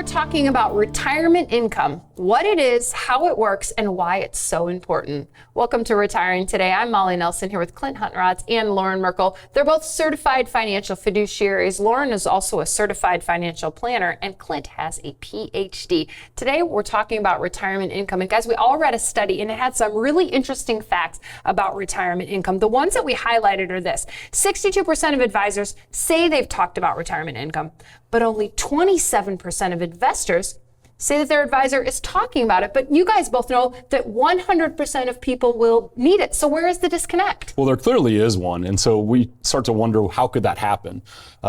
we're talking about retirement income, what it is, how it works, and why it's so important. Welcome to Retiring Today. I'm Molly Nelson here with Clint Huntrods and Loren Merkle. They're both certified financial fiduciaries. Loren is also a certified financial planner, and Clint has a PhD. Today, we're talking about retirement income. And guys, we all read a study, and it had some really interesting facts about retirement income. The ones that we highlighted are this: 62% of advisors say they've talked about retirement income, but only 27% of investors say that their advisor is talking about it. But you guys both know that 100% of people will need it. So where is the disconnect? Well, there clearly is one. And so we start to wonder, how could that happen?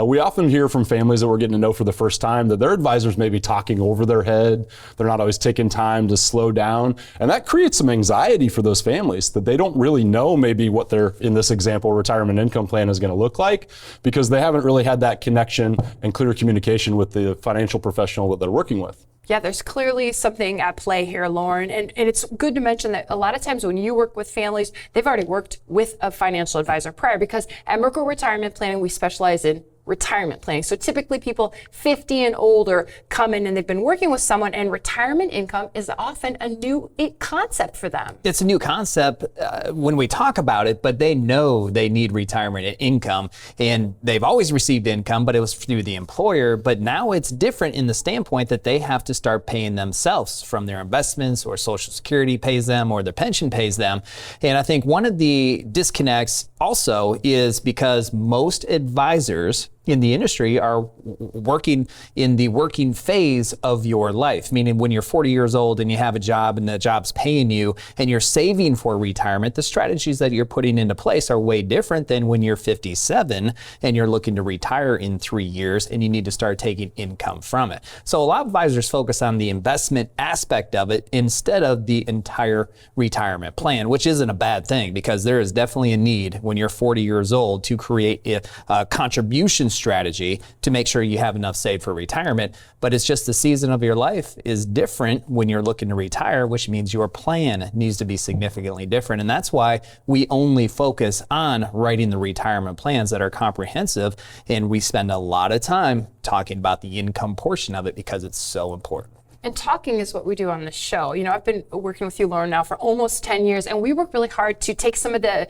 We often hear from families that we're getting to know for the first time that their advisors may be talking over their head. They're not always taking time to slow down. And that creates some anxiety for those families, that they don't really know maybe what their, in this example, retirement income plan is going to look like, because they haven't really had that connection and clear communication with the financial professional that they're working with. Yeah, there's clearly something at play here, Loren. And it's good to mention that a lot of times when you work with families, they've already worked with a financial advisor prior, because at Merkle Retirement Planning, we specialize in retirement planning. So typically people 50 and older come in and they've been working with someone, and retirement income is often a new concept for them. It's a new concept when we talk about it, but they know they need retirement income, and they've always received income, but it was through the employer. But now it's different in the standpoint that they have to start paying themselves from their investments, or Social Security pays them, or their pension pays them. And I think one of the disconnects also is because most advisors in the industry are working in the working phase of your life, meaning when you're 40 years old and you have a job and the job's paying you and you're saving for retirement, the strategies that you're putting into place are way different than when you're 57 and you're looking to retire in 3 years and you need to start taking income from it. So a lot of advisors focus on the investment aspect of it instead of the entire retirement plan, which isn't a bad thing, because there is definitely a need when you're 40 years old to create a contribution strategy to make sure you have enough saved for retirement. But it's just the season of your life is different when you're looking to retire, which means your plan needs to be significantly different. And that's why we only focus on writing the retirement plans that are comprehensive. And we spend a lot of time talking about the income portion of it because it's so important. And talking is what we do on the show. You know, I've been working with you, Loren, now for almost 10 years, and we work really hard to take some of the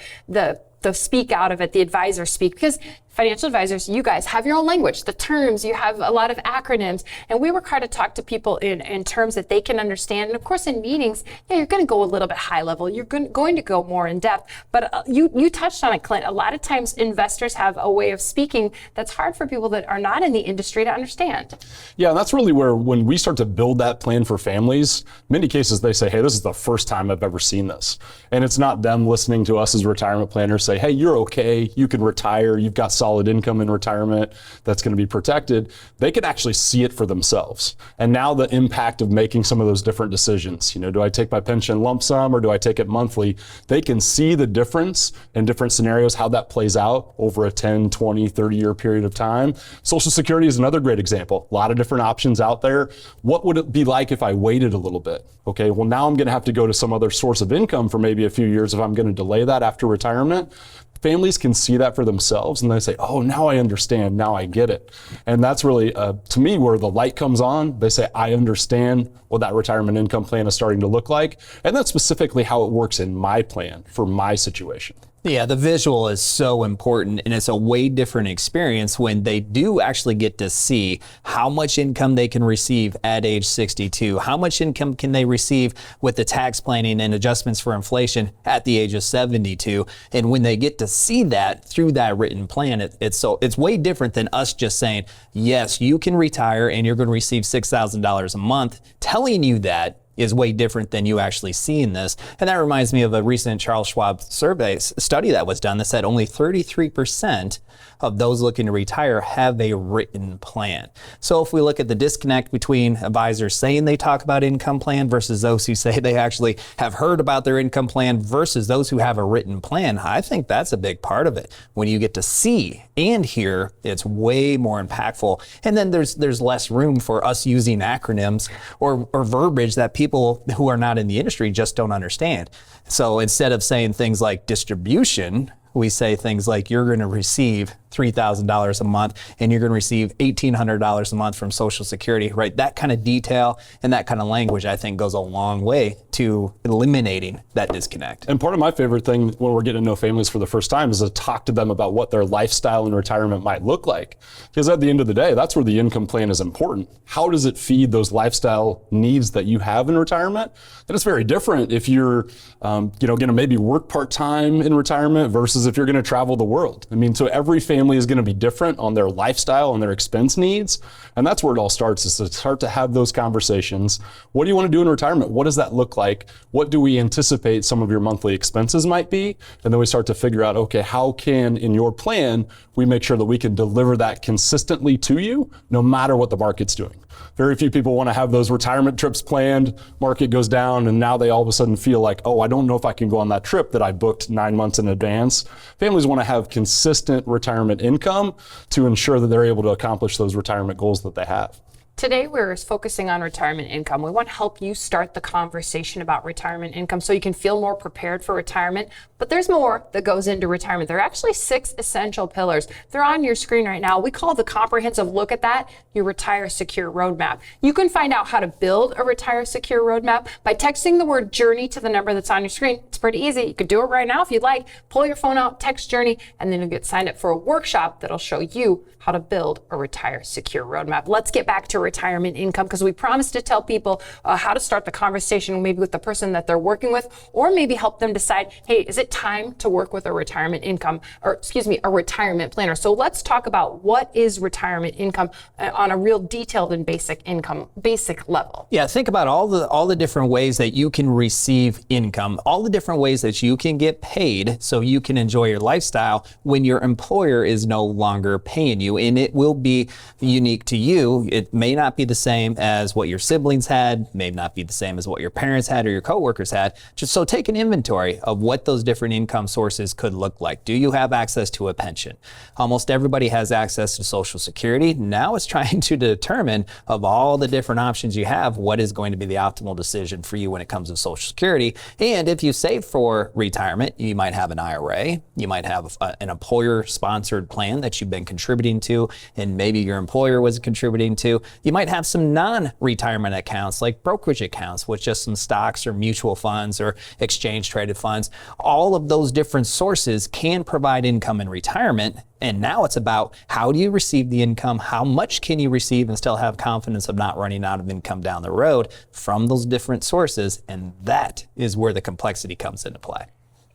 speak out of it, the advisor speak, because financial advisors, you guys have your own language, the terms, you have a lot of acronyms, and we work hard to talk to people in terms that they can understand. And of course, in meetings, yeah, you're going to go a little bit high level, you're going to go more in depth, but you touched on it, Clint. A lot of times investors have a way of speaking that's hard for people that are not in the industry to understand. Yeah, and that's really where, when we start to build that plan for families, many cases they say, hey, this is the first time I've ever seen this. And it's not them listening to us as retirement planners say, hey, you're okay, you can retire, you've got solid income in retirement that's going to be protected. They can actually see it for themselves. And now the impact of making some of those different decisions, you know, do I take my pension lump sum or do I take it monthly? They can see the difference in different scenarios, how that plays out over a 10, 20, 30-year period of time. Social Security is another great example. A lot of different options out there. What would it be like if I waited a little bit? Okay, well, now I'm going to have to go to some other source of income for maybe a few years if I'm going to delay that after retirement. Families can see that for themselves and they say, oh, now I understand, now I get it. And that's really, to me, where the light comes on. They say, I understand what that retirement income plan is starting to look like. And that's specifically how it works in my plan for my situation. Yeah, the visual is so important, and it's a way different experience when they do actually get to see how much income they can receive at age 62, how much income can they receive with the tax planning and adjustments for inflation at the age of 72. And when they get to see that through that written plan, it's way different than us just saying, yes, you can retire and you're going to receive $6,000 a month. Telling you that is way different than you actually seeing this. And that reminds me of a recent Charles Schwab survey study that was done that said only 33% of those looking to retire have a written plan. So if we look at the disconnect between advisors saying they talk about income plan versus those who say they actually have heard about their income plan versus those who have a written plan, I think that's a big part of it. When you get to see and hear, it's way more impactful. And then there's less room for us using acronyms or verbiage that people who are not in the industry just don't understand. So instead of saying things like distribution, we say things like you're going to receive $3,000 a month and you're going to receive $1,800 a month from Social Security, right? That kind of detail and that kind of language, I think, goes a long way to eliminating that disconnect. And part of my favorite thing when we're getting to know families for the first time is to talk to them about what their lifestyle in retirement might look like. Because at the end of the day, that's where the income plan is important. How does it feed those lifestyle needs that you have in retirement? And it's very different if you're going to maybe work part-time in retirement versus if you're going to travel the world. I mean, so every family is going to be different on their lifestyle and their expense needs. And that's where it all starts, is to start to have those conversations. What do you want to do in retirement? What does that look like? What do we anticipate some of your monthly expenses might be? And then we start to figure out, okay, how can, in your plan, we make sure that we can deliver that consistently to you, no matter what the market's doing. Very few people want to have those retirement trips planned, market goes down, and now they all of a sudden feel like, oh, I don't know if I can go on that trip that I booked 9 months in advance. Families want to have consistent retirement income to ensure that they're able to accomplish those retirement goals that they have. Today, we're focusing on retirement income. We want to help you start the conversation about retirement income so you can feel more prepared for retirement. But there's more that goes into retirement. There are actually 6 essential pillars. They're on your screen right now. We call the comprehensive look at that your Retire Secure Roadmap. You can find out how to build a Retire Secure Roadmap by texting the word journey to the number that's on your screen. It's pretty easy. You could do it right now if you'd like. Pull your phone out, text journey, and then you'll get signed up for a workshop that'll show you how to build a Retire Secure Roadmap. Let's get back to retirement income, because we promised to tell people how to start the conversation maybe with the person that they're working with, or maybe help them decide, hey, is it time to work with a retirement income, or a retirement planner? So let's talk about what is retirement income on a real detailed and basic level. Yeah, think about all the different ways that you can receive income, all the different ways that you can get paid so you can enjoy your lifestyle when your employer is no longer paying you. And it will be unique to you. It may not be the same as what your siblings had, may not be the same as what your parents had or your coworkers had. Just so take an inventory of what those different income sources could look like. Do you have access to a pension? Almost everybody has access to Social Security. Now it's trying to determine, of all the different options you have, what is going to be the optimal decision for you when it comes to Social Security. And if you save for retirement, you might have an IRA, you might have an employer-sponsored plan that you've been contributing to, and maybe your employer was contributing to. You might have some non-retirement accounts like brokerage accounts with just some stocks or mutual funds or exchange traded funds. All of those different sources can provide income in retirement. And now it's about, how do you receive the income? How much can you receive and still have confidence of not running out of income down the road from those different sources? And that is where the complexity comes into play.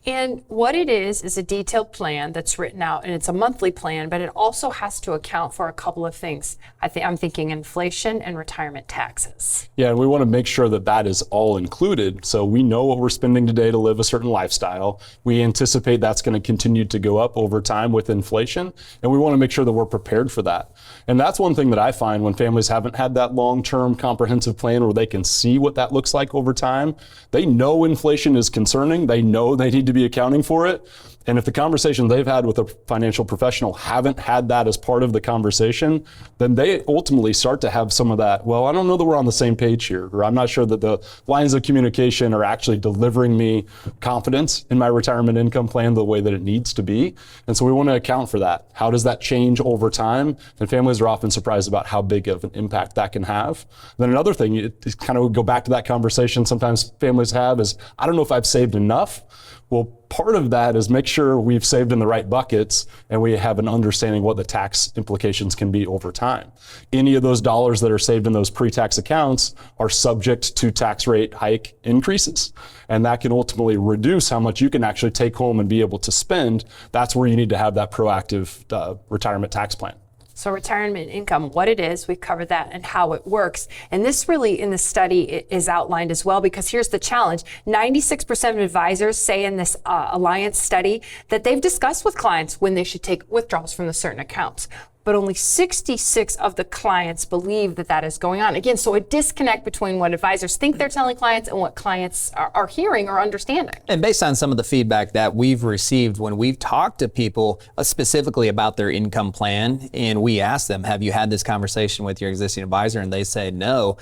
And what it is a detailed plan that's written out, and it's a monthly plan, but it also has to account for a couple of things. I'm thinking inflation and retirement taxes. Yeah, and we want to make sure that that is all included. So we know what we're spending today to live a certain lifestyle. We anticipate that's going to continue to go up over time with inflation, and we want to make sure that we're prepared for that. And that's one thing that I find when families haven't had that long-term comprehensive plan where they can see what that looks like over time. They know inflation is concerning. They know they need to be accounting for it. And if the conversation they've had with a financial professional haven't had that as part of the conversation, then they ultimately start to have some of that, well, I don't know that we're on the same page here, or I'm not sure that the lines of communication are actually delivering me confidence in my retirement income plan the way that it needs to be. And so we want to account for that. How does that change over time? And families are often surprised about how big of an impact that can have. Then another thing, it kind of go back to that conversation sometimes families have is, I don't know if I've saved enough. Well, part of that is make sure we've saved in the right buckets and we have an understanding what the tax implications can be over time. Any of those dollars that are saved in those pre-tax accounts are subject to tax rate hike increases. And that can ultimately reduce how much you can actually take home and be able to spend. That's where you need to have that proactive retirement tax plan. So retirement income, what it is, we've covered that, and how it works. And this really in the study is outlined as well, because here's the challenge. 96% of advisors say in this Alliance study that they've discussed with clients when they should take withdrawals from the certain accounts. But only 66 of the clients believe that that is going on. Again, so a disconnect between what advisors think they're telling clients and what clients are hearing or understanding. And based on some of the feedback that we've received when we've talked to people specifically about their income plan, and we ask them, have you had this conversation with your existing advisor? And they say no.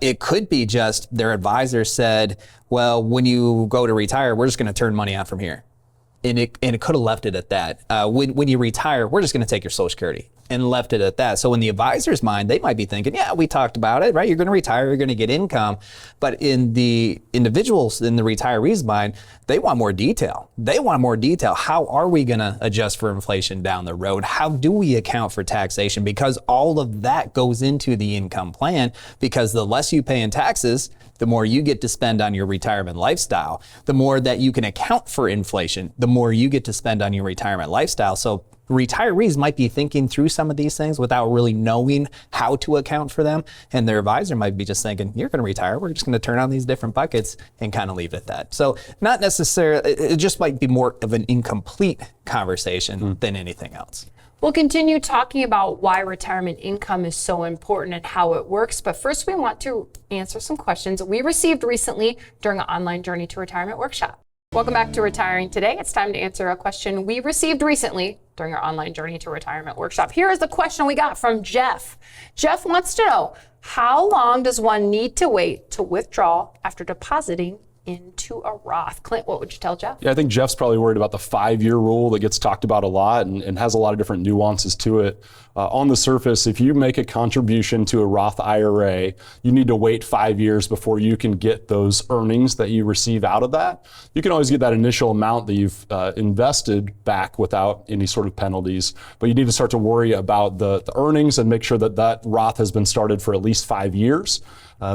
It could be just their advisor said, well, when you go to retire, we're just going to turn money out from here. and it could have left it at that. When you retire, we're just going to take your Social Security, and left it at that. So in the advisor's mind, they might be thinking, yeah, we talked about it, right? You're going to retire, you're going to get income. But in the individuals, in the retiree's mind, they want more detail. They want more detail. How are we going to adjust for inflation down the road? How do we account for taxation? Because all of that goes into the income plan, because the less you pay in taxes, the more you get to spend on your retirement lifestyle. The more that you can account for inflation, the more you get to spend on your retirement lifestyle. So retirees might be thinking through some of these things without really knowing how to account for them. And their advisor might be just thinking, you're going to retire. We're just going to turn on these different buckets and kind of leave it at that. So not necessarily, it just might be more of an incomplete conversation than anything else. We'll continue talking about why retirement income is so important and how it works. But first, we want to answer some questions we received recently during an online Journey to Retirement workshop. Welcome back to Retiring Today. It's time to answer a question we received recently during our online Journey to Retirement workshop. Here is the question we got from Jeff. Jeff wants to know, how long does one need to wait to withdraw after depositing into a Roth? Clint, what would you tell Jeff? Yeah, I think Jeff's probably worried about the 5-year rule that gets talked about a lot and has a lot of different nuances to it. On the surface, if you make a contribution to a Roth IRA, you need to wait 5 years before you can get those earnings that you receive out of that. You can always get that initial amount that you've invested back without any sort of penalties, but you need to start to worry about the earnings and make sure that that Roth has been started for at least 5 years.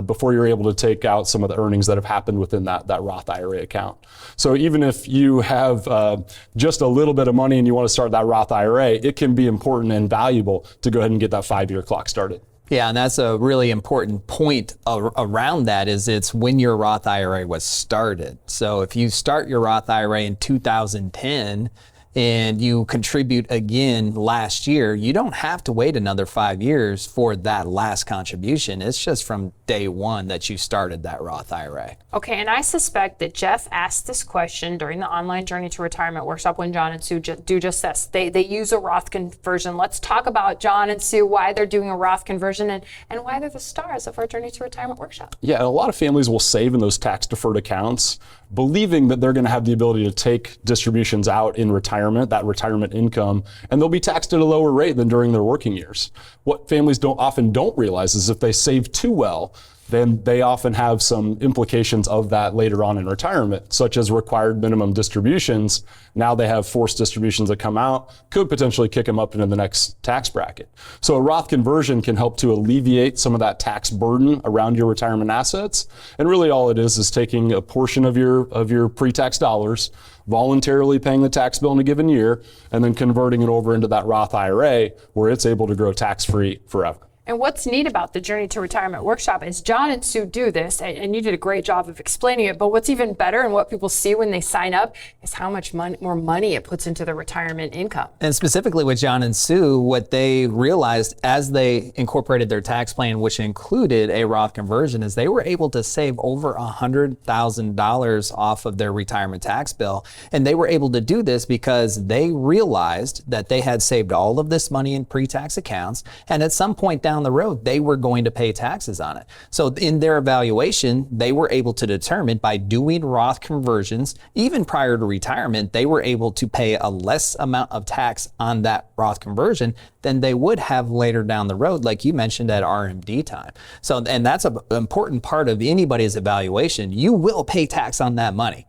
Before you're able to take out some of the earnings that have happened within that Roth IRA account. So even if you have just a little bit of money and you want to start that Roth IRA, it can be important and valuable to go ahead and get that 5-year clock started. Yeah, and that's a really important point around that, is it's when your Roth IRA was started. So if you start your Roth IRA in 2010, and you contribute again last year, you don't have to wait another 5 years for that last contribution. It's just from day one that you started that Roth IRA. Okay, and I suspect that Jeff asked this question during the online Journey to Retirement workshop when John and Sue do just this. They use a Roth conversion. Let's talk about John and Sue, why they're doing a Roth conversion, and why they're the stars of our Journey to Retirement workshop. Yeah, a lot of families will save in those tax-deferred accounts, believing that they're going to have the ability to take distributions out in retirement, that retirement income, and they'll be taxed at a lower rate than during their working years. What families often don't realize is if they save too well, then they often have some implications of that later on in retirement, such as required minimum distributions. Now they have forced distributions that come out, could potentially kick them up into the next tax bracket. So a Roth conversion can help to alleviate some of that tax burden around your retirement assets. And really all it is taking a portion of your pre-tax dollars, voluntarily paying the tax bill in a given year, and then converting it over into that Roth IRA where it's able to grow tax-free forever. And what's neat about the Journey to Retirement workshop is John and Sue do this, and you did a great job of explaining it, but what's even better and what people see when they sign up is how much more money it puts into the retirement income. And specifically with John and Sue, what they realized as they incorporated their tax plan, which included a Roth conversion, is they were able to save over $100,000 off of their retirement tax bill. And they were able to do this because they realized that they had saved all of this money in pre-tax accounts, and at some point down the road, they were going to pay taxes on it. So in their evaluation, they were able to determine by doing Roth conversions, even prior to retirement, they were able to pay a less amount of tax on that Roth conversion than they would have later down the road, like you mentioned at RMD time. So, and that's an important part of anybody's evaluation. You will pay tax on that money.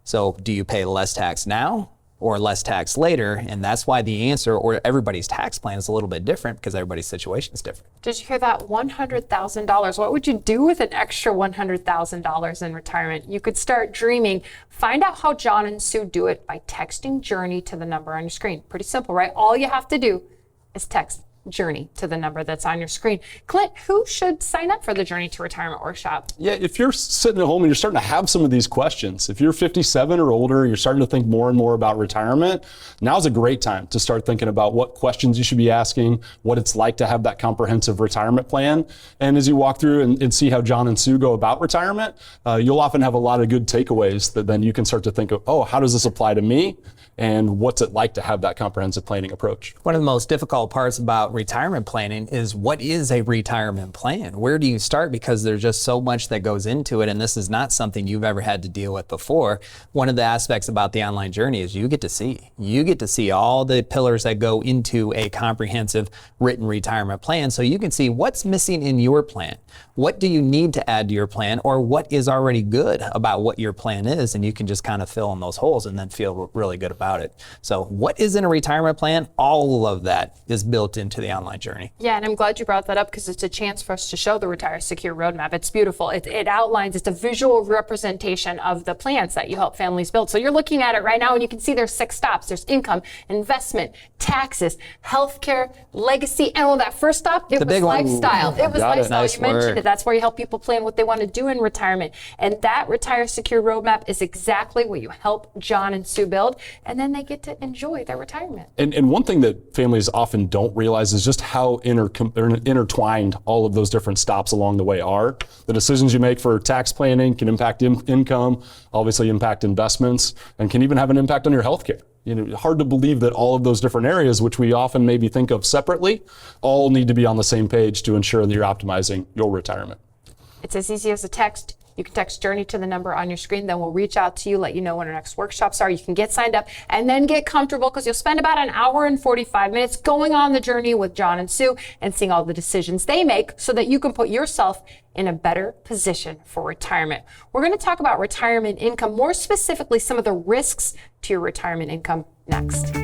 So do you pay less tax now or less tax later? And that's why the answer, or everybody's tax plan, is a little bit different because everybody's situation is different. Did you hear that? $100,000. What would you do with an extra $100,000 in retirement? You could start dreaming. Find out how John and Sue do it by texting Journey to the number on your screen. Pretty simple, right? All you have to do is text Journey to the number that's on your screen. Clint, who should sign up for the Journey to Retirement workshop? Yeah, if you're sitting at home and you're starting to have some of these questions, if you're 57 or older, you're starting to think more and more about retirement, now's a great time to start thinking about what questions you should be asking, what it's like to have that comprehensive retirement plan. And as you walk through and see how John and Sue go about retirement, you'll often have a lot of good takeaways that then you can start to think of, oh, how does this apply to me? And what's it like to have that comprehensive planning approach? One of the most difficult parts about about retirement planning is, what is a retirement plan? Where do you start? Because there's just so much that goes into it, and this is not something you've ever had to deal with before. One of the aspects about the online journey is you get to see all the pillars that go into a comprehensive written retirement plan, so you can see what's missing in your plan. What do you need to add to your plan, or what is already good about what your plan is, and you can just kind of fill in those holes and then feel really good about it. So what is in a retirement plan? All of that is built into the online journey. Yeah, and I'm glad you brought that up, because it's a chance for us to show the Retire Secure Roadmap. It's beautiful. It outlines, it's a visual representation of the plans that you help families build. So you're looking at it right now, and you can see there's 6 stops. There's income, investment, taxes, healthcare, legacy, and that first stop, it was lifestyle. It was lifestyle. You mentioned it. That's where you help people plan what they want to do in retirement. And that Retire Secure Roadmap is exactly what you help John and Sue build, and then they get to enjoy their retirement. And one thing that families often don't realize is just how intertwined all of those different stops along the way are. The decisions you make for tax planning can impact income, obviously impact investments, and can even have an impact on your healthcare. Hard to believe that all of those different areas, which we often maybe think of separately, all need to be on the same page to ensure that you're optimizing your retirement. It's as easy as a text. You can text Journey to the number on your screen. Then we'll reach out to you, let you know when our next workshops are. You can get signed up and then get comfortable, because you'll spend about an hour and 45 minutes going on the journey with John and Sue and seeing all the decisions they make, so that you can put yourself in a better position for retirement. We're going to talk about retirement income, more specifically some of the risks to your retirement income, next.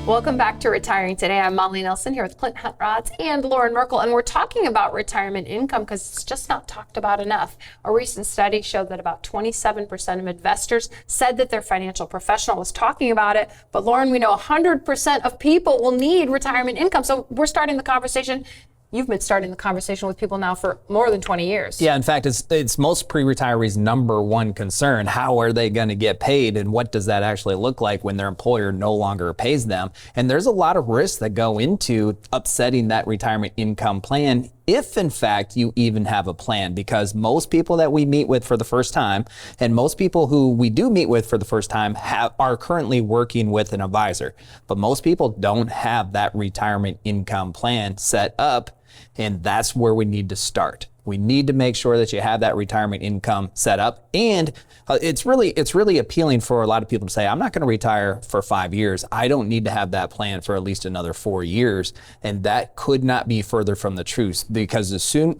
Welcome back to Retiring Today. I'm Molly Nelson here with Clint Huntrods and Loren Merkle, and we're talking about retirement income because it's just not talked about enough. A recent study showed that about 27% of investors said that their financial professional was talking about it, but Loren, we know 100% of people will need retirement income. So we're starting the conversation. You've been starting the conversation with people now for more than 20 years. Yeah, in fact, it's most pre-retirees' number one concern. How are they going to get paid, and what does that actually look like when their employer no longer pays them? And there's a lot of risks that go into upsetting that retirement income plan, if in fact you even have a plan, because most people that we meet with for the first time, and most people who we do meet with for the first time, are currently working with an advisor. But most people don't have that retirement income plan set up, and that's where we need to start. We need to make sure that you have that retirement income set up. And it's really appealing for a lot of people to say, I'm not going to retire for 5 years. I don't need to have that plan for at least another 4 years. And that could not be further from the truth, because the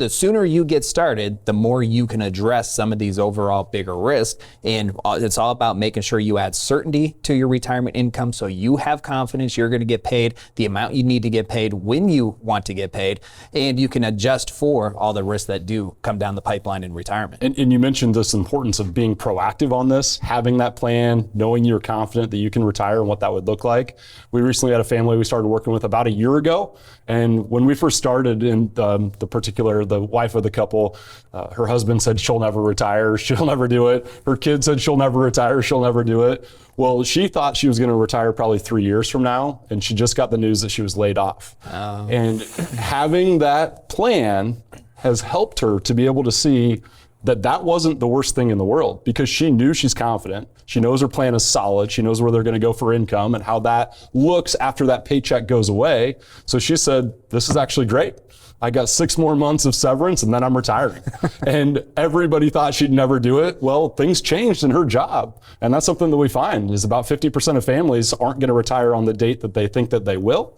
sooner you get started, the more you can address some of these overall bigger risks. And it's all about making sure you add certainty to your retirement income, so you have confidence you're going to get paid the amount you need to get paid when you want to get paid, and you can adjust for all the risks that do come down the pipeline in retirement. And you mentioned this importance of being proactive on this, having that plan, knowing you're confident that you can retire and what that would look like. We recently had a family we started working with about a year ago. And when we first started, in the wife of the couple, her husband said she'll never retire, she'll never do it. Her kid said she'll never retire, she'll never do it. Well, she thought she was going to retire probably 3 years from now, and she just got the news that she was laid off. Oh. And having that plan has helped her to be able to see that that wasn't the worst thing in the world, because she knew she's confident. She knows her plan is solid. She knows where they're going to go for income and how that looks after that paycheck goes away. So she said, this is actually great. I got 6 more months of severance and then I'm retiring. And everybody thought she'd never do it. Well, things changed in her job. And that's something that we find is about 50% of families aren't going to retire on the date that they think that they will.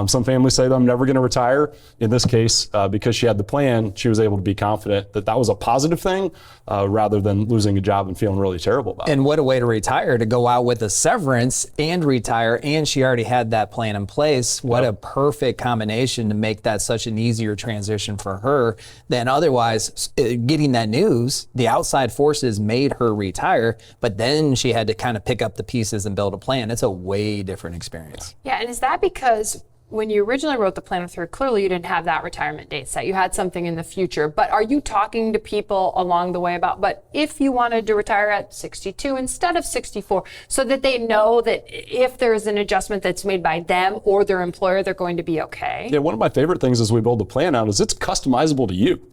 Some families say that I'm never going to retire. In this case, because she had the plan, she was able to be confident that that was a positive thing rather than losing a job and feeling really terrible about it. And what a way to retire, to go out with a severance and retire, and she already had that plan in place. What a perfect combination to make that such an easier transition for her than otherwise getting that news. The outside forces made her retire, but then she had to kind of pick up the pieces and build a plan. It's a way different experience. Yeah, and is that because when you originally wrote the plan with her, clearly you didn't have that retirement date set. You had something in the future. But are you talking to people along the way about, but if you wanted to retire at 62 instead of 64, so that they know that if there's an adjustment that's made by them or their employer, they're going to be okay? Yeah, one of my favorite things as we build the plan out is it's customizable to you.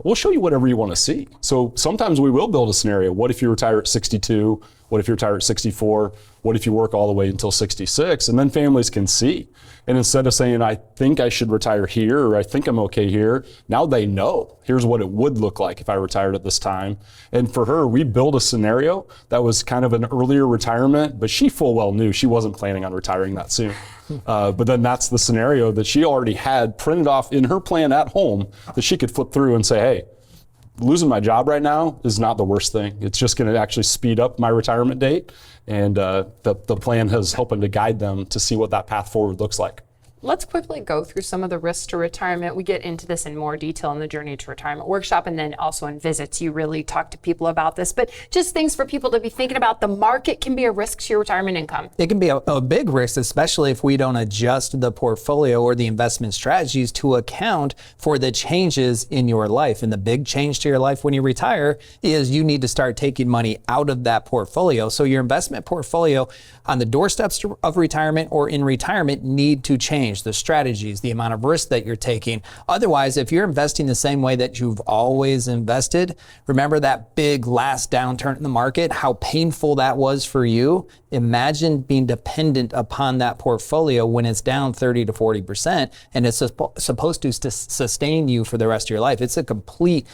We'll show you whatever you want to see. So sometimes we will build a scenario. What if you retire at 62? What if you retire at 64? What if you work all the way until 66? And then families can see. And instead of saying, I think I should retire here, or I think I'm okay here, now they know. Here's what it would look like if I retired at this time. And for her, we built a scenario that was kind of an earlier retirement, but she full well knew she wasn't planning on retiring that soon. But then that's the scenario that she already had printed off in her plan at home that she could flip through and say, hey, losing my job right now is not the worst thing. It's just going to actually speed up my retirement date. And the plan has helping to guide them to see what that path forward looks like. Let's quickly go through some of the risks to retirement. We get into this in more detail in the Journey to Retirement workshop, and then also in visits. You really talk to people about this, but just things for people to be thinking about. The market can be a risk to your retirement income. It can be a big risk, especially if we don't adjust the portfolio or the investment strategies to account for the changes in your life. And the big change to your life when you retire is you need to start taking money out of that portfolio. So your investment portfolio on the doorsteps of retirement or in retirement need to change. The strategies, the amount of risk that you're taking. Otherwise, if you're investing the same way that you've always invested, remember that big last downturn in the market, how painful that was for you. Imagine being dependent upon that portfolio when it's down 30 to 40% and it's supposed to sustain you for the rest of your life. It's a complete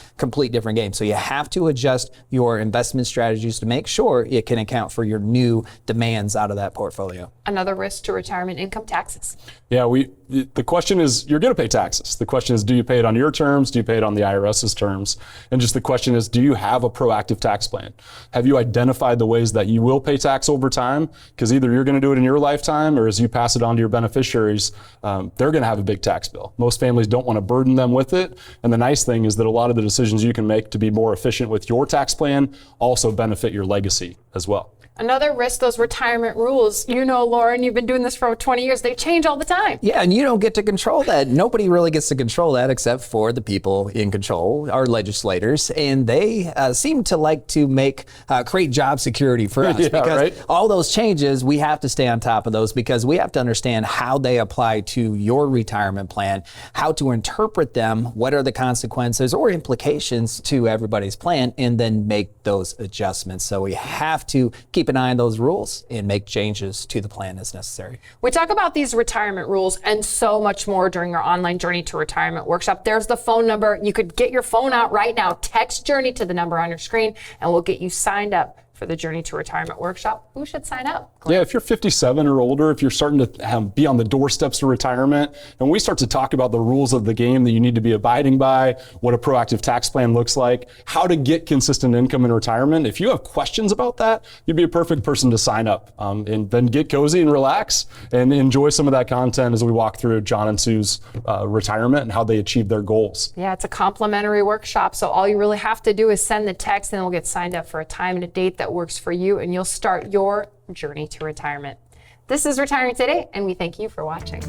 different game. So you have to adjust your investment strategies to make sure it can account for your new demands out of that portfolio. Another risk to retirement income, taxes. Yeah, the question is, you're going to pay taxes. The question is, do you pay it on your terms? Do you pay it on the IRS's terms? And just the question is, do you have a proactive tax plan? Have you identified the ways that you will pay tax over time? Because either you're going to do it in your lifetime, or as you pass it on to your beneficiaries, they're going to have a big tax bill. Most families don't want to burden them with it. And the nice thing is that a lot of the decisions you can make to be more efficient with your tax plan also benefit your legacy as well. Another risk, those retirement rules. You know, Loren, you've been doing this for over 20 years. They change all the time. Yeah, and you don't get to control that. Nobody really gets to control that except for the people in control, our legislators. And they seem to like to create job security for us. Yeah, because right? all those changes, we have to stay on top of those because we have to understand how they apply to your retirement plan, how to interpret them, what are the consequences or implications to everybody's plan, and then make those adjustments. So we have to keep an eye on those rules and make changes to the plan as necessary. We talk about these retirement rules and so much more during our online Journey to Retirement workshop. There's the phone number. You could get your phone out right now. Text Journey to the number on your screen, and we'll get you signed up for the Journey to Retirement workshop. Who should sign up? Yeah, if you're 57 or older, if you're starting to be on the doorsteps of retirement, and we start to talk about the rules of the game that you need to be abiding by, what a proactive tax plan looks like, how to get consistent income in retirement, if you have questions about that, you'd be a perfect person to sign up. And then get cozy and relax and enjoy some of that content as we walk through John and Sue's retirement and how they achieve their goals. Yeah, it's a complimentary workshop, so all you really have to do is send the text and we'll get signed up for a time and a date that works for you, and you'll start your journey to retirement. This is Retiring Today, and we thank you for watching.